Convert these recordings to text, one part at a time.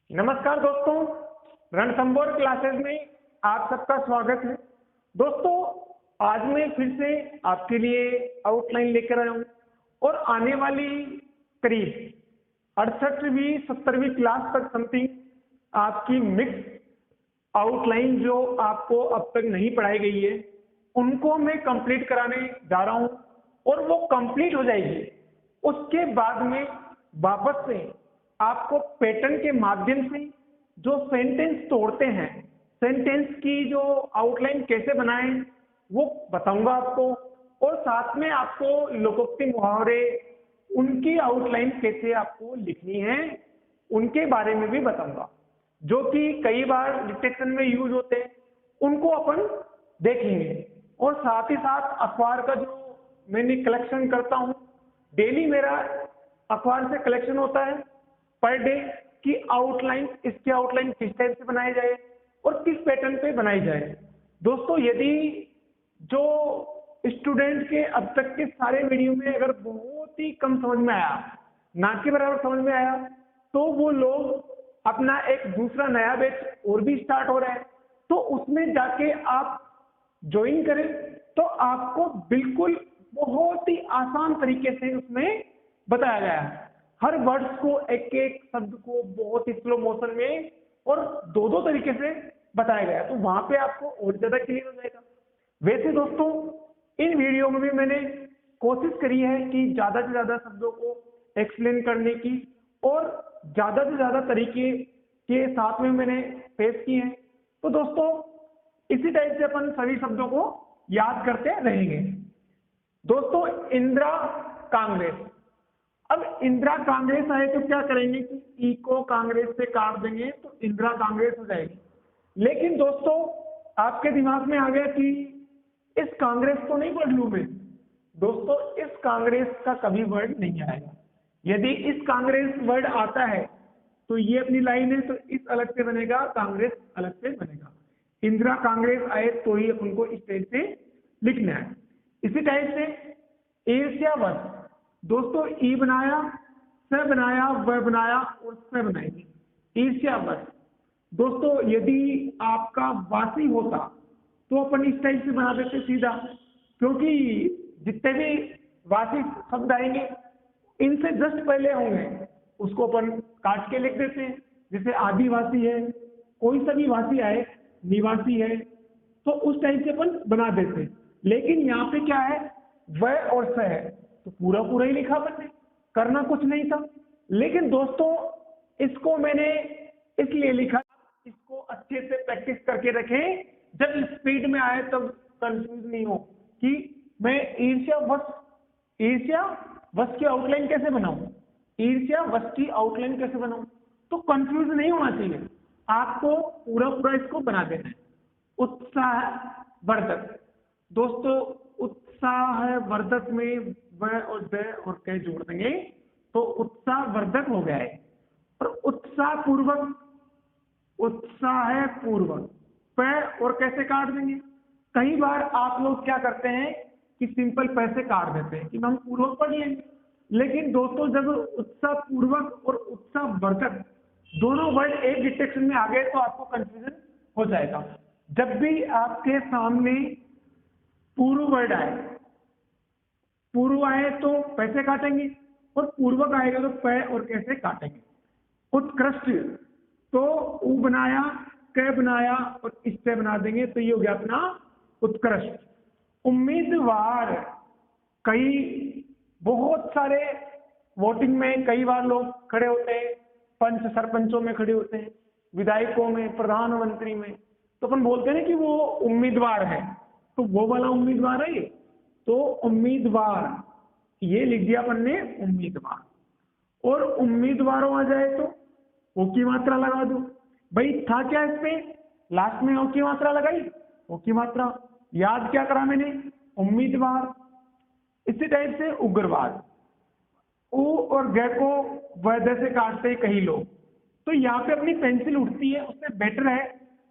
नमस्कार दोस्तों, रणथंभौर क्लासेस में आप सबका स्वागत है। दोस्तों, आज मैं फिर से आपके लिए आउटलाइन लेकर आया हूँ और आने वाली करीब 68वीं 70वीं क्लास तक समथिंग आपकी मिक्स आउटलाइन जो आपको अब तक नहीं पढ़ाई गई है उनको मैं कंप्लीट कराने जा रहा हूँ और वो कंप्लीट हो जाएगी। उसके बाद में वापस से आपको पैटर्न के माध्यम से जो सेंटेंस तोड़ते हैं, सेंटेंस की जो आउटलाइन कैसे बनाएं वो बताऊंगा आपको, और साथ में आपको लोकोक्ति मुहावरे उनकी आउटलाइन कैसे आपको लिखनी है उनके बारे में भी बताऊंगा, जो कि कई बार डिटेक्शन में यूज होते हैं, उनको अपन देखेंगे। और साथ ही साथ अखबार का जो मैंने कलेक्शन करता हूँ, डेली मेरा अखबार से कलेक्शन होता है पर डे की आउटलाइन, इसकी आउटलाइन किस टाइप से बनाई जाए और किस पैटर्न पे बनाई जाए। दोस्तों, यदि जो स्टूडेंट के अब तक के सारे वीडियो में अगर बहुत ही कम समझ में आया, ना के बराबर समझ में आया, तो वो लोग अपना एक दूसरा नया बैच और भी स्टार्ट हो रहा है, तो उसमें जाके आप ज्वाइन करें तो आपको बिल्कुल बहुत ही आसान तरीके से उसमें बताया गया है। हर वर्ड्स को, एक एक शब्द को बहुत ही स्लो मोशन में और दो दो तरीके से बताया गया है, तो वहां पे आपको और ज्यादा क्लियर हो जाएगा। वैसे दोस्तों, इन वीडियो में भी मैंने कोशिश करी है कि ज्यादा से ज्यादा शब्दों को एक्सप्लेन करने की और ज्यादा से ज्यादा तरीके के साथ में मैंने पेश किए हैं। तो दोस्तों, इसी टाइप से अपन सभी शब्दों को याद करते रहेंगे। दोस्तों, इंदिरा कांग्रेस। अब इंदिरा कांग्रेस आए तो क्या करेंगे कि ई को कांग्रेस से काट देंगे तो इंदिरा कांग्रेस हो जाएगी। लेकिन दोस्तों, आपके दिमाग में आ गया कि इस कांग्रेस को नहीं पढ़ लूं मैं। दोस्तों, इस कांग्रेस का कभी वर्ड नहीं आएगा। यदि इस कांग्रेस वर्ड आता है तो ये अपनी लाइन है, तो इस अलग से बनेगा, कांग्रेस अलग से बनेगा। इंदिरा कांग्रेस आए तो ही अपन को इस टाइप से लिखना है। इसी टाइप से ईर्ष्यावश। दोस्तों, ई बनाया, स बनाया, व बनाया और स बनाएंगे, ईर्ष्यावश। दोस्तों, यदि आपका वासी होता तो अपन इस टाइप से बना देते सीधा, क्योंकि जितने भी वासी शब्द आएंगे इनसे जस्ट पहले होंगे, उसको अपन काट के लिख देते हैं। जैसे आदिवासी है, कोई सा भी वासी आए, निवासी है, तो उस टाइप से अपन बना देते हैं। लेकिन यहाँ पे क्या है, व और स है, तो पूरा पूरा ही लिखा अपन ने, करना कुछ नहीं था। लेकिन दोस्तों, इसको मैंने इसलिए लिखा, इसको अच्छे से प्रैक्टिस करके रखें, जब स्पीड में आए तब कंफ्यूज नहीं हो कि मैं ईर्ष्यावश की आउटलाइन कैसे बनाऊं, ईर्ष्यावश की आउटलाइन कैसे बनाऊं, तो कंफ्यूज नहीं होना चाहिए, आपको पूरा पूरा इसको बना देना है। उत्साहवर्धक। दोस्तों, उत्साहवर्धक में व और द और क जोड़ देंगे तो उत्साहवर्धक हो गया है। और उत्साहपूर्वक, उत्साहपूर्वक प और कैसे काट देंगे। कई बार आप लोग क्या करते हैं कि सिंपल पैसे काट देते हैं कि हम पूर्वक पढ़ लेंगे, लेकिन दोस्तों जब उत्साहपूर्वक और उत्साहवर्धक दोनों वर्ड एक डिटेक्शन में आ गए तो आपको कंफ्यूजन हो जाएगा। जब भी आपके सामने पूर्व वर्ड आए, पूर्व आए तो पैसे काटेंगे और पूर्वक आएगा तो प और कैसे काटेंगे। उत्कृष्ट, तो उ बनाया, क बनाया और इससे बना देंगे तो ये हो गया अपना उत्कृष्ट। उम्मीदवार। कई बहुत सारे वोटिंग में कई बार लोग खड़े होते हैं, पंच सरपंचों में खड़े होते हैं, विधायकों में, प्रधानमंत्री में, तो अपन बोलते हैं कि वो उम्मीदवार है, तो वो वाला उम्मीदवार है ये, तो उम्मीदवार ये लिख दिया अपन ने, उम्मीदवार। और उम्मीदवारों आ जाए तो ओ की मात्रा लगा दो। भाई था क्या इस पे, लास्ट में ओ की मात्रा लगाई, ओ की मात्रा याद क्या करा मैंने, उम्मीदवार। इसी टाइप से उग्रवाद, उ और ग को वैध से काटते कई लोग, तो यहाँ पे अपनी पेंसिल उठती है, उससे बेटर है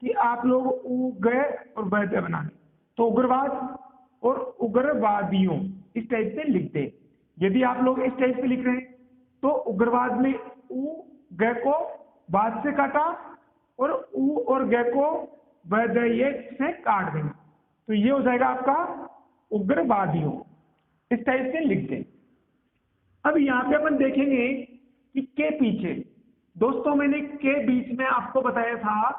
कि आप लोग उ ग और वैध बनाए, तो उग्रवाद और उग्रवादियों इस टाइप से लिखते। यदि आप लोग इस टाइप से लिख रहे हैं तो उग्रवाद में उ ग को बाद से काटा और ऊ और ग को वैदय से काट देंगे, तो ये हो जाएगा आपका उग्रवादियों। इस टाइप से लिख दें। अब यहाँ पे अपन देखेंगे कि के पीछे, दोस्तों मैंने के बीच में आपको बताया था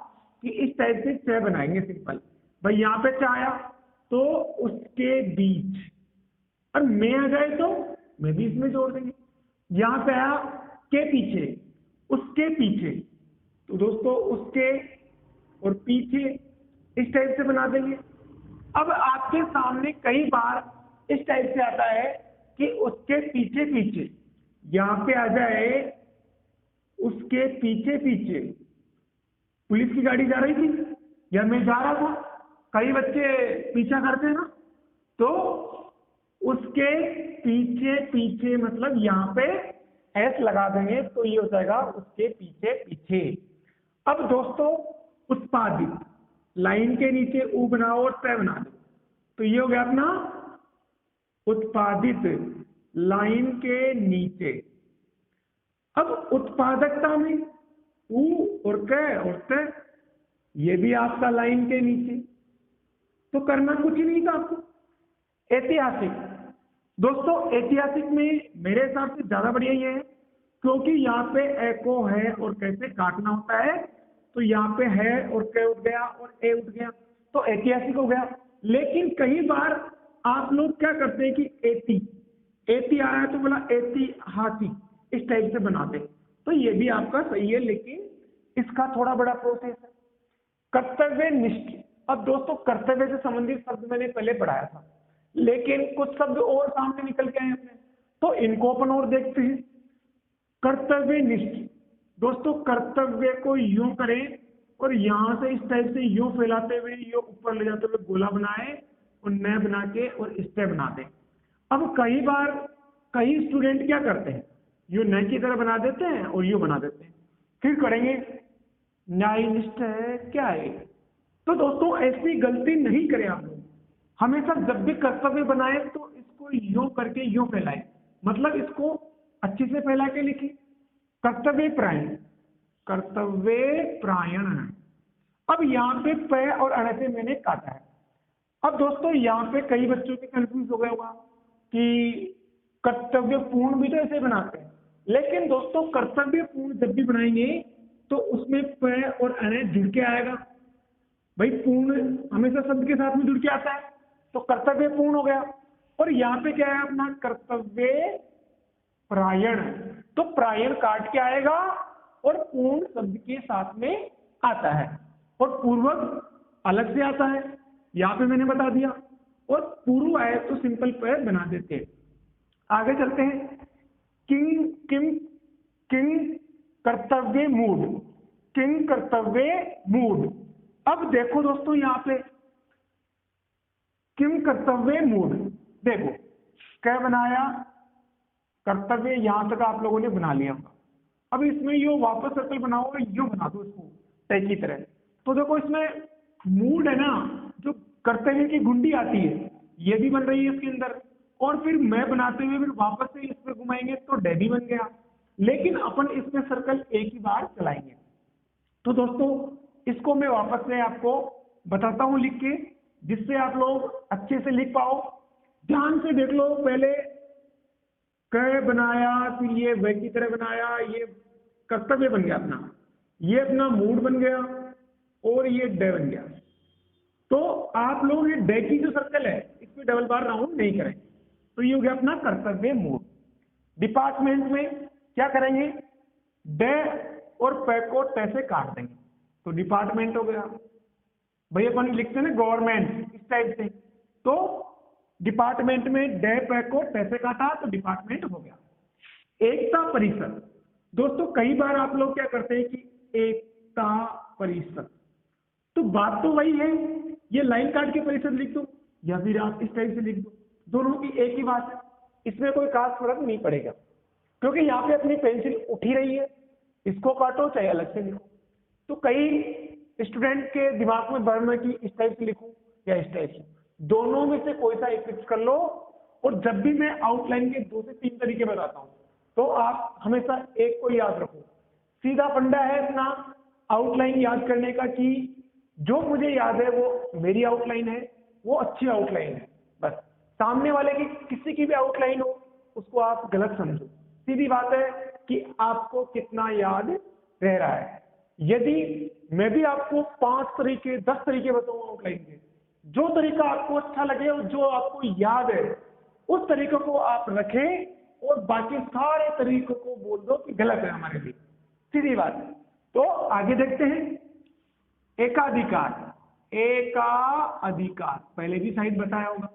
कि इस टाइप से च बनाएंगे सिंपल। भाई यहाँ पे च आया तो उसके बीच, और मैं आ जाए तो मैं भी इसमें जोड़ देंगे। यहाँ पे आया के पीछे, उसके पीछे, तो दोस्तों उसके और पीछे इस टाइप से बना देंगे। अब आपके सामने कई बार इस टाइप से आता है कि उसके पीछे पीछे, यहाँ पे आ जाए उसके पीछे पीछे। पुलिस की गाड़ी जा रही थी या मैं जा रहा था, कई बच्चे पीछा करते हैं ना, तो उसके पीछे पीछे मतलब यहाँ पे एस लगा देंगे, तो ये हो जाएगा उसके पीछे पीछे। अब दोस्तों उत्पादित, लाइन के नीचे ऊ बनाओ और तय बना दो, तो ये हो गया अपना उत्पादित लाइन के नीचे। अब उत्पादकता में ऊ और क और तय, ये भी आपका लाइन के नीचे, तो करना कुछ ही नहीं था आपको। ऐतिहासिक, दोस्तों ऐतिहासिक में मेरे हिसाब से ज्यादा बढ़िया ये है, क्योंकि यहाँ पे ए को है और कैसे काटना होता है, तो यहाँ पे है और क उठ गया और ए उठ गया, तो ऐतिहासिक हो गया। लेकिन कई बार आप लोग क्या करते हैं कि एति एति आ रहा है तो बोला ऐतिहासिक, इस टाइप से बनाते, तो ये भी आपका सही है, लेकिन इसका थोड़ा बड़ा प्रोसेस है। कर्तव्यनिष्ठ, अब दोस्तों कर्तव्य से संबंधित शब्द मैंने पहले पढ़ाया था, लेकिन कुछ शब्द और सामने निकल के आए अपने, तो इनको अपन और देखते हैं। कर्तव्यनिष्ठ, दोस्तों कर्तव्य को यूं करें और यहां से इस टाइप से यूं फैलाते हुए यूं ऊपर ले जाते हुए गोला बनाए और न बना के और स्टे बना दें। अब कई बार कई स्टूडेंट क्या करते हैं, यूं न की तरह बना देते हैं और यूं बना देते हैं, फिर करेंगे न्यायनिष्ठ है क्या है। तो दोस्तों ऐसी गलती नहीं करें आप लोग, हमेशा जब भी कर्तव्य बनाए तो इसको यूं करके यूं फैलाएं, मतलब इसको अच्छे से फैला के लिखें। कर्तव्य प्रायण, कर्तव्य प्रायण। अब यहाँ पे प और अण से मैंने काटा है। अब दोस्तों यहाँ पे कई बच्चों के कंफ्यूज हो गया होगा कि कर्तव्य पूर्ण भी तो ऐसे बनाते हैं, लेकिन दोस्तों कर्तव्य पूर्ण जब भी बनाएंगे तो उसमें प और अण जुड़ के आएगा। भाई पूर्ण हमेशा शब्द के साथ में जुड़ के आता है, तो कर्तव्य पूर्ण हो गया। और यहाँ पे क्या है अपना कर्तव्य प्रायण, तो प्रायण काट के आएगा और पूर्ण शब्द के साथ में आता है, और पूर्वक अलग से आता है, यहाँ पे मैंने बता दिया। और पूर्व आए तो सिंपल पर बना देते हैं। आगे चलते हैं। किंग किम किंग कर्तव्य मूड, किंग कर्तव्य मूड। अब देखो दोस्तों यहाँ पे किम कर्तव्य मूड, देखो क्या बनाया, कर्तव्य यहां तक आप लोगों ने बना लिया होगा। अब इसमें यो वापस सर्कल बनाओ और यो बना दो इसको तय की तरह, तो देखो इसमें मूड है ना, जो कर्तव्य की गुंडी आती है ये भी बन रही है इसके अंदर, और फिर मैं बनाते हुए फिर वापस से इस पे घुमाएंगे तो डे भी बन गया, लेकिन अपन इसमें सर्कल एक ही बार चलाएंगे। तो दोस्तों इसको मैं वापस से आपको बताता हूं लिख के, जिससे आप लोग अच्छे से लिख पाओ। ध्यान से देख लो, पहले क बनाया, फिर ये व की तरह बनाया, ये कर्तव्य बन गया अपना, ये अपना मूड बन गया और ये डे बन गया। तो आप लोग ये डे की जो सर्कल है इस पे डबल बार राउंड नहीं करें, तो ये हो गया अपना कर्तव्य मूड। डिपार्टमेंट में क्या करेंगे, डे और पे को टे से काट देंगे, तो डिपार्टमेंट हो गया। भाई अपन लिखते हैं ना गवर्नमेंट इस टाइप से, तो डिपार्टमेंट में डे पे को टे से काटा तो डिपार्टमेंट हो गया। एकता परिषद, दोस्तों कई बार आप लोग क्या करते हैं कि एकता परिषद, तो बात तो वही है, ये लाइन काट के परिषद लिख दो या फिर आप इस टाइप से लिख दो, दोनों की एक ही बात है, इसमें कोई खास फर्क नहीं पड़ेगा, क्योंकि यहाँ पे अपनी पेंसिल उठी रही है, इसको काटो चाहे अलग से लिखो। तो कई स्टूडेंट के दिमाग में भर में कि इस टाइप से लिखूं या इस टाइप से, दोनों में से कोई सा एक फिक्स कर लो। और जब भी मैं आउटलाइन के 2 से 3 तरीके बताता हूं तो आप हमेशा एक को याद रखो, सीधा फंडा है अपना आउटलाइन याद करने का कि जो मुझे याद है वो मेरी आउटलाइन है, वो अच्छी आउटलाइन है। बस सामने वाले की किसी की भी आउटलाइन हो उसको आप गलत समझो। सीधी बात है कि आपको कितना याद रह रहा है। यदि मैं भी आपको 5 तरीके 10 तरीके बताऊंगा आउटलाइन के, जो तरीका आपको अच्छा लगे और जो आपको याद है उस तरीके को आप रखें और बाकी सारे तरीकों को बोल दो कि गलत है हमारे लिए। सीधी बात है। तो आगे देखते हैं। एकाधिकार, एकाधिकार पहले भी शायद बताया होगा।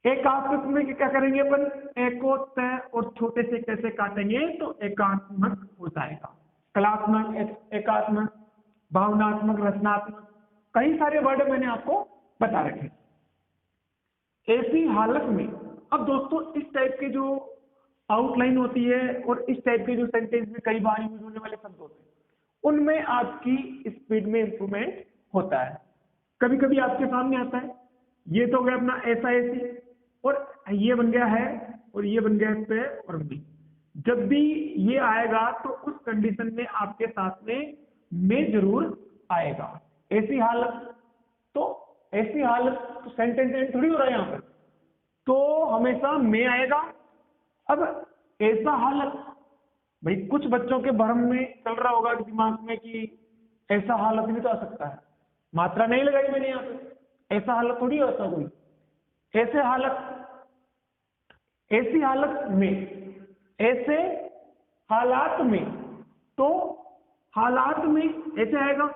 एकात्मक में क्या करेंगे अपन, एको तय और छोटे से कैसे काटेंगे तो एकात्मक हो जाएगा। कलात्मक, एकात्मक, भावनात्मक, रचनात्मक, कई सारे वर्ड मैंने आपको बता रखे। ऐसी हालत में अब दोस्तों इस टाइप के जो आउटलाइन होती है और इस टाइप के जो सेंटेंस में कई बार यूज होने वाले शब्द होते हैं उनमें आपकी स्पीड में इंप्रूवमेंट होता है। कभी कभी आपके सामने आता है, ये तो हो गया अपना ऐसा ऐसी, और ये बन गया है और ये बन गया पे और बी। जब भी ये आएगा तो उस कंडीशन में आपके साथ में जरूर आएगा। ऐसी हालत, तो ऐसी हालत तो सेंटेंस एंड थोड़ी हो रहा है यहाँ पर, तो हमेशा में आएगा। अब ऐसा हालत, भाई कुछ बच्चों के भ्रम में चल रहा होगा दिमाग में कि ऐसा हालत भी तो आ सकता है, मात्रा नहीं लगाई मैंने यहाँ पे, ऐसा हालत थोड़ी होता कोई। ऐसे हालत, ऐसी हालत में, ऐसे हालात में, तो हालात में ऐसे आएगा,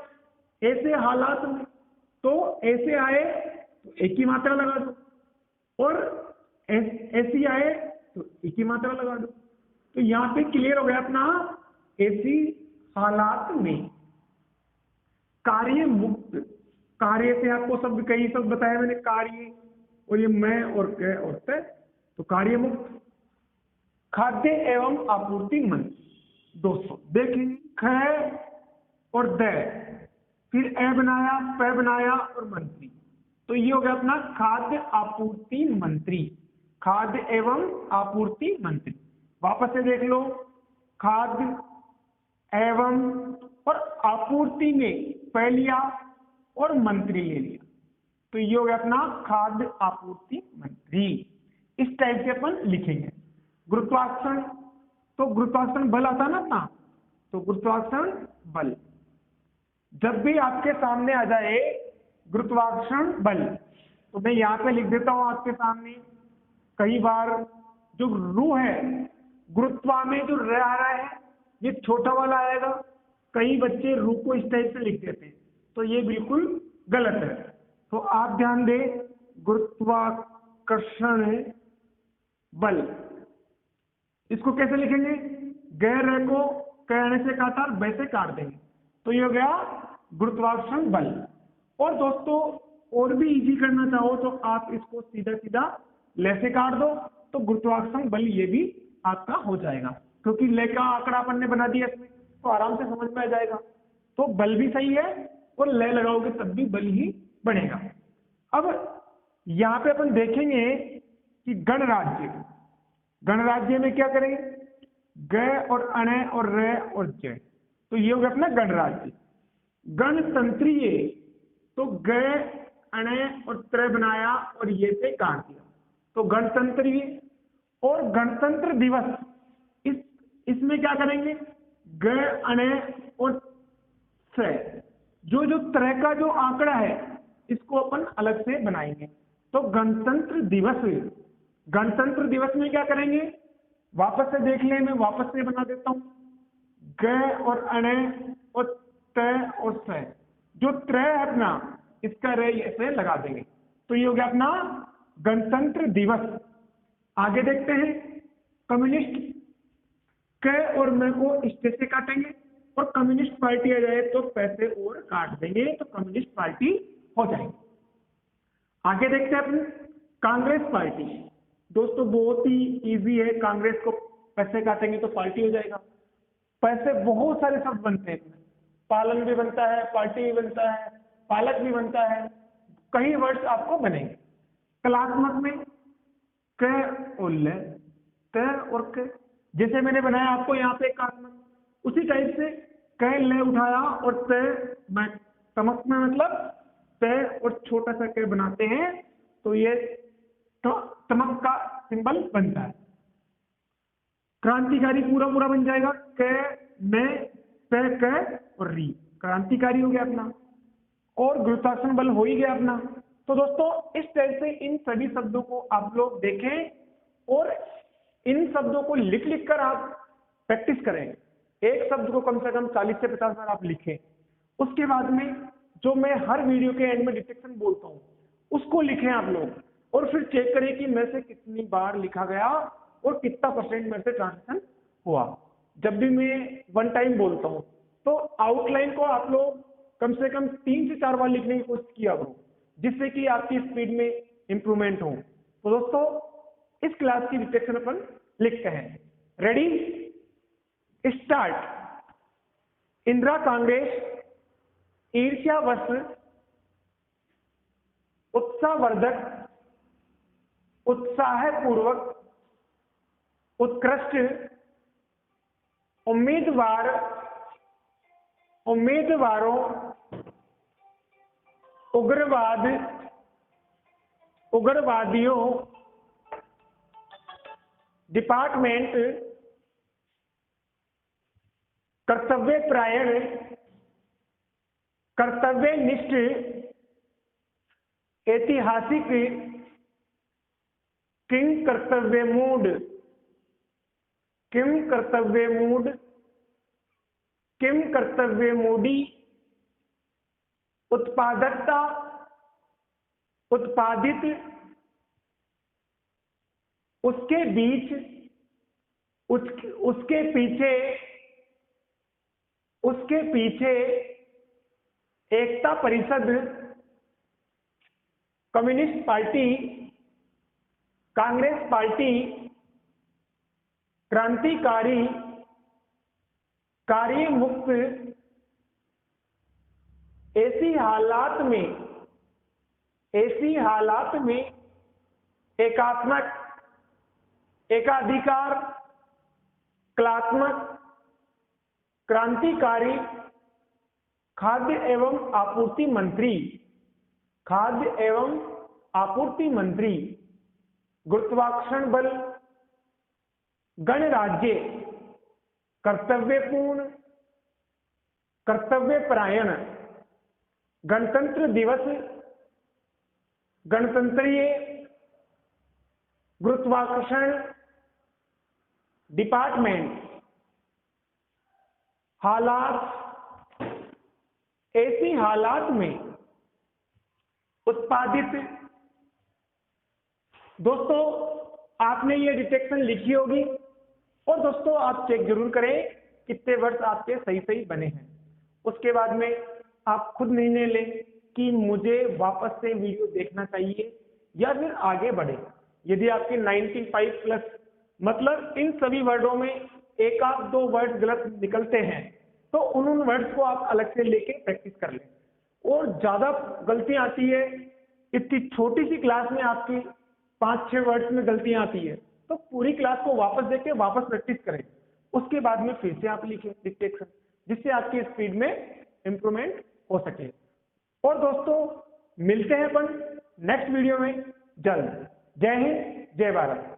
ऐसे हालात में, तो ऐसे आए तो एक ही मात्रा लगा दो, और ऐसी आए तो एक ही मात्रा लगा दो। तो यहां पे क्लियर हो गया अपना ऐसी हालात में। कार्य मुक्त, कार्य से आपको शब्द कई शब्द बताया मैंने, कार्य और ये मैं और क और त, तो कार्य मुक्त। खाद्य एवं आपूर्ति मंत्री, दोस्तों देखें ख और द, फिर ए बनाया, प बनाया और मंत्री, तो ये हो गया अपना खाद्य आपूर्ति मंत्री, खाद्य एवं आपूर्ति मंत्री। वापस से देख लो, खाद्य एवं और आपूर्ति में प लिया और मंत्री ले लिया, तो ये हो गया अपना खाद्य आपूर्ति मंत्री। इस टाइप से अपन लिखेंगे। गुरुत्वाकर्षण, तो गुरुत्वाकर्षण बल आता ना अपना, तो गुरुत्वाकर्षण बल जब भी आपके सामने आ जाए गुरुत्वाकर्षण बल, तो मैं यहाँ पे लिख देता हूँ आपके सामने। कई बार जो रू है, गुरुत्वा में जो रह आ रहा है ये छोटा वाला आएगा, कई बच्चे रू को इस टाइप से लिख देते हैं, तो ये बिल्कुल गलत है। तो आप ध्यान दें, गुरुत्वाकर्षण बल, इसको कैसे लिखेंगे, गैर को कहने से काटा और वैसे काट देंगे, तो ये हो गया गुरुत्वाकर्षण बल। और दोस्तों और भी इजी करना चाहो तो आप इसको सीधा सीधा ले से काट दो, तो गुरुत्वाकर्षण बल ये भी आपका हो जाएगा, क्योंकि ले का आंकड़ा अपन ने बना दिया इसमें, तो आराम से समझ में आ जाएगा। तो बल भी सही है और ले लगाओगे तब भी बल ही बनेगा। अब यहाँ पे अपन देखेंगे कि गणराज्य, गणराज्य में क्या करेंगे, ग और अण और र और ज, तो ये हो गया अपना गणराज्य। गणतंत्रीय, तो ग अण और त्र बनाया और ये से काट दिया, तो गणतंत्रीय। और गणतंत्र दिवस, इसमें क्या करेंगे, ग अण और स, जो त्र का जो आंकड़ा है इसको अपन अलग से बनाएंगे, तो गणतंत्र दिवस। गणतंत्र दिवस में क्या करेंगे, वापस से देख ले, मैं वापस से बना देता हूं, ग और अण और त और स, जो त्र है अपना इसका रे ऐसे लगा देंगे, तो ये हो गया अपना गणतंत्र दिवस। आगे देखते हैं, कम्युनिस्ट, क और म को इस से काटेंगे और कम्युनिस्ट पार्टी आ जाए तो पैसे और काट देंगे, तो कम्युनिस्ट पार्टी हो जाएगी। आगे देखते हैं अपन कांग्रेस पार्टी। दोस्तों बहुत ही इजी है, कांग्रेस को पैसे काटेंगे तो पार्टी हो जाएगा। पैसे बहुत सारे शब्द बनते हैं, पालन भी बनता है, पार्टी भी बनता है, पालक भी बनता है, कई वर्ड्स आपको बनेंगे। कलात्मक में क और ल, त और क, जैसे मैंने बनाया आपको यहाँ पे एकात्मक, उसी टाइप से क ले उठाया और त मैं तमक में मतलब त और छोटा सा क बनाते हैं तो ये तमक का सिंबल बनता है। क्रांतिकारी पूरा पूरा बन जाएगा क में प क और री, क्रांतिकारी हो गया अपना, और गुरुत्वाकर्षण बल हो ही गया अपना। तो दोस्तों इस तरह से इन सभी शब्दों को आप लोग देखें और इन शब्दों को लिख लिख कर आप प्रैक्टिस करें। एक शब्द को कम से कम 40 से 50 बार आप लिखें। उसके बाद में जो मैं हर वीडियो के एंड में डिटेक्शन बोलता हूँ उसको लिखें आप लोग, और फिर चेक करें कि मेरे से कितनी बार लिखा गया और कितना परसेंट मेरे से ट्रांसलेशन हुआ। जब भी मैं वन टाइम बोलता हूँ तो आउटलाइन को आप लोग कम से कम 3 से 4 बार लिखने की कोशिश किया करो, जिससे कि आपकी स्पीड में इंप्रूवमेंट हो। तो दोस्तों इस क्लास की डिटेक्शन अपन लिखते हैं। Ready, start. इंदिरा कांग्रेस ईर्ष्यावश, उत्साहवर्धक, उत्साहपूर्वक, उत्कृष्ट, उम्मीदवार, उम्मीदवारों, उग्रवाद, उग्रवादियों, डिपार्टमेंट, कर्तव्यपरायण, कर्तव्यनिष्ठ, ऐतिहासिक, किंग कर्तव्यमूढ़, किम कर्तव्यमूढ़, किम कर्तव्यमूढ़ी, उत्पादकता, उत्पादित, उसके बीच, उसके पीछे, उसके पीछे, Ekta Parishad, communist party, Congress party, क्रांतिकारी, कार्य मुक्त, ऐसी हालात में, ऐसी हालात में, एकात्मक, एकाधिकार, कलात्मक, क्रांतिकारी, खाद्य एवं आपूर्ति मंत्री, खाद्य एवं आपूर्ति मंत्री, गुरुत्वाकर्षण बल, गणराज्य, कर्तव्यपूर्ण, कर्तव्यपरायण, गणतंत्र दिवस, गणतंत्रीय, गुरुत्वाकर्षण, डिपार्टमेंट, हालात, ऐसी हालात में, उत्पादित। दोस्तों आपने ये डिटेक्शन लिखी होगी, और दोस्तों आप चेक जरूर करें कितने वर्ड्स आपके सही सही बने हैं। उसके बाद में आप खुद निर्णय लें कि मुझे वापस से वीडियो देखना चाहिए या फिर आगे बढ़े। यदि आपके 95 प्लस मतलब इन सभी वर्डों में एक आध दो वर्ड गलत निकलते हैं तो उन वर्ड्स को आप अलग से लेके प्रैक्टिस कर लें। और ज्यादा गलतियां आती है, इतनी छोटी सी क्लास में आपकी 5-6 वर्ड्स में गलतियां आती है, तो पूरी क्लास को वापस देख के वापस प्रैक्टिस करें। उसके बाद में फिर से आप लिखें डिटेक्शन, जिससे आपकी स्पीड में इंप्रूवमेंट हो सके। और दोस्तों मिलते हैं अपन नेक्स्ट वीडियो में जल्द। जय हिंद, जय भारत।